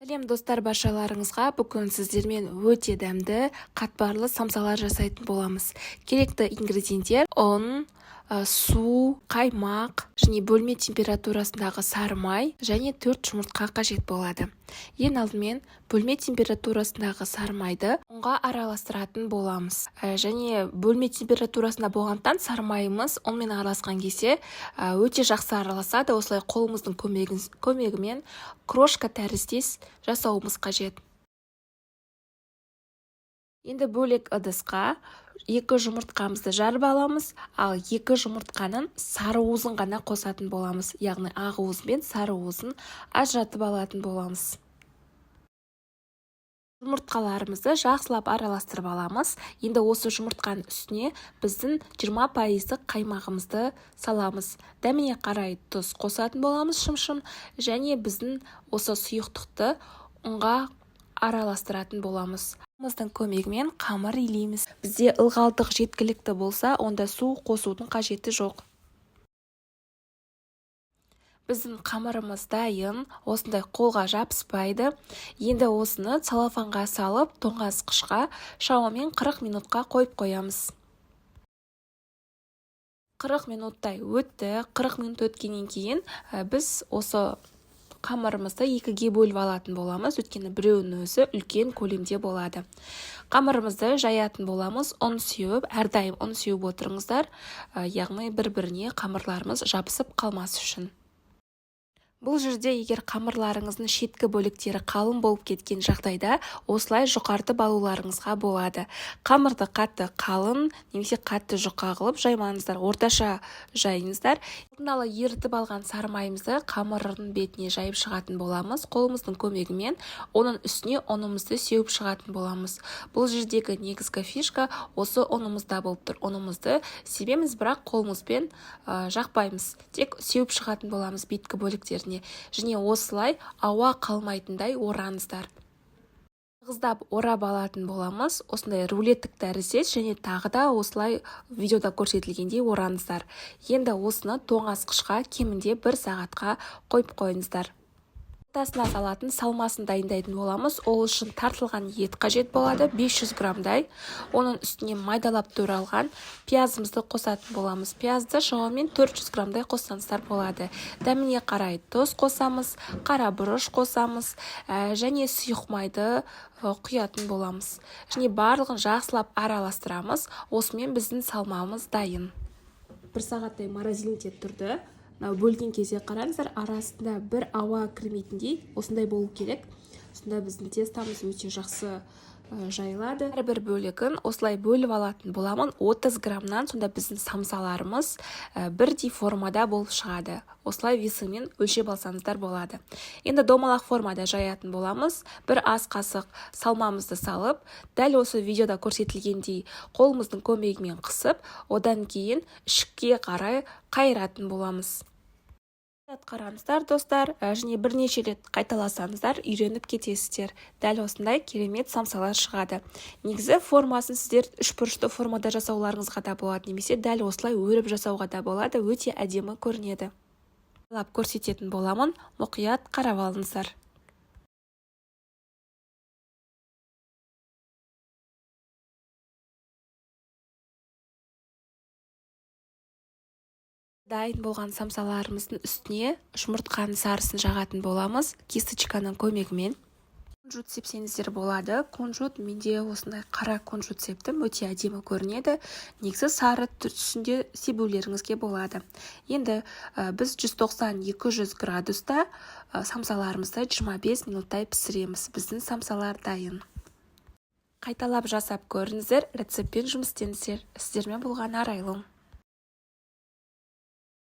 Сәлем достар, баршаларыңызға бүгін сіздермен өте дәмді қатпарлы самсалар жасайтын боламыз. Керекті ингредиенттер ұн, су, қаймақ және бөлме температурасындағы сары май және 4 жұмыртқа қажет болады. Ең алдымен бөлме температурасындағы сары майды ұнға араластыратын боламыз. Және бөлме температурасында болғандықтан сары майымыз ұнмен араласқан кезде өте жақсы араласады. Осылай қолымыздың көмегімен крошка тәріздес жасауымыз қажет. Енді бөлек ыдысқа 2 жұмыртқамызды жарып аламыз, ал 2 жұмыртқаның сары уызын ғана қосатын боламыз. Яғни ақ уыз бен сары уызын ажыратып алатын боламыз. Жұмыртқаларымызды жақсылап араластырып аламыз. Енді осы жұмыртқаның үстіне біздің 20% қаймағымызды саламыз. Дәміне қарай тұз қосатын боламыз шым-шым, және біздің осы сұйықтықты ұнға араластыратын боламыз. Қолымыздың көмегімен қамыр илейміз. Бізде ылғалдық жеткілікті болса, онда су қосудың қажеті жоқ. Біздің қамырымыз дайын, осындай қолға жабыспайды. Енді осыны целлофанға салып, тоңазытқышқа шамамен 40 минутқа қойып қоямыз. 40 минуттай өтті. 40 минут өткеннен кейін біз осы қамырымызды 2-ге бөліп алатын боламыз, өйткені біреуінің өзі үлкен көлемде болады. Қамырымызды жаятын боламыз, ұн сеуіп, әрдайым ұн сеуіп отырыңыздар, яғни бір-біріне қамырларымыз жабысып қалмас үшін. Бұл жерде егер қамырларыңыздың шеткі бөліктері қалың болып кеткен жағдайда, осылай жұқартып алуларыңызға болады. Қамырды қатты қалың немесе қатты жұқа қылып жаймаңыздар, орташа жайыңыздар. Алдын ала ерітіп алған сары майымызды қамырдың бетіне жайып шығатын боламыз. Қолымыздың көмегімен оның үстіне ұнымызды сеуіп шығатын боламыз. Бұл жердегі негізгі фишка осы ұнымызда болып тұр. Ұнымызды себеміз, бірақ қолымызбен жақпаймыз. Тек сеуіп шығатын боламыз беткі бөліктеріне. Және осылай ауа қалмайтындай ораңыздар. Тығыздап орап алатын боламыз. Осындай рулеттік тәріздес, және тағы да осылай видеода көрсетілгендей ораңыздар. Енді осыны тоңазытқышқа кемінде 1 сағатқа қойып қойыңыздар. Ортасына салатын салмасын дайындайтын боламыз. Ол үшін тартылған ет қажет болады, 500 грамдай. Оның үстіне майдалап туралған пиязымызды қосатын боламыз. Пиязды шамамен 400 грамдай қоссаңыздар болады. Дәміне қарай тұз қосамыз, қара бұрыш қосамыз, және сұйық майды құятын боламыз. Және барлығын жақсылап араластырамыз. Осымен біздің салмамыз дайын. 1 сағаттай морозильникте тұрды. Бөлген кезде қараңыздар, арасында бір ауа кірмейтіндей осындай болу керек. Сонда біздің тестамыз өте жақсы жайылады. Әрбір бөлігін осылай бөліп алатын боламын. 30 грамнан сонда біздің самсаларымыз бірдей формада болып шығады. Осылай весімен өлшеп алсаңыздар болады. Енді домалақ формада жаятын боламыз. 1 ас қасық салмамызды салып, дәл осы видеода көрсетілгендей қолымыздың көмегімен қысып, одан кейін ішікке қарай қайыратын боламыз. Қараңыздар достар, және бірнеше рет қайталасаңыздар үйреніп кетесіздер. Дәл осындай керемет самсалар шығады. Негізі формасын сіздер 3 бұрышты формада жасауларыңызға да болады, немесе дәл осылай өріп жасауға да болады, өте әдемі көрінеді. Көрсететін боламын, мұқият қарап алыңыздар. Дайын болған самсаларымыздың үстіне жұмыртқаның сарысын жағатын боламыз кисточканың көмегімен. Кунжут сепсеңіздер болады. Кунжут, менде осындай қара кунжут септім, өте әдемі көрінеді. Негізі сары түсінде себулеріңізге болады. Енді біз 190-200 градуста самсаларымызды 25 минуттай пісіреміз. Біздің самсалар дайын. Қайталап жасап көріңіздер, рецептпен жұмыс істеңіздер. Сіздермен болған арайлым.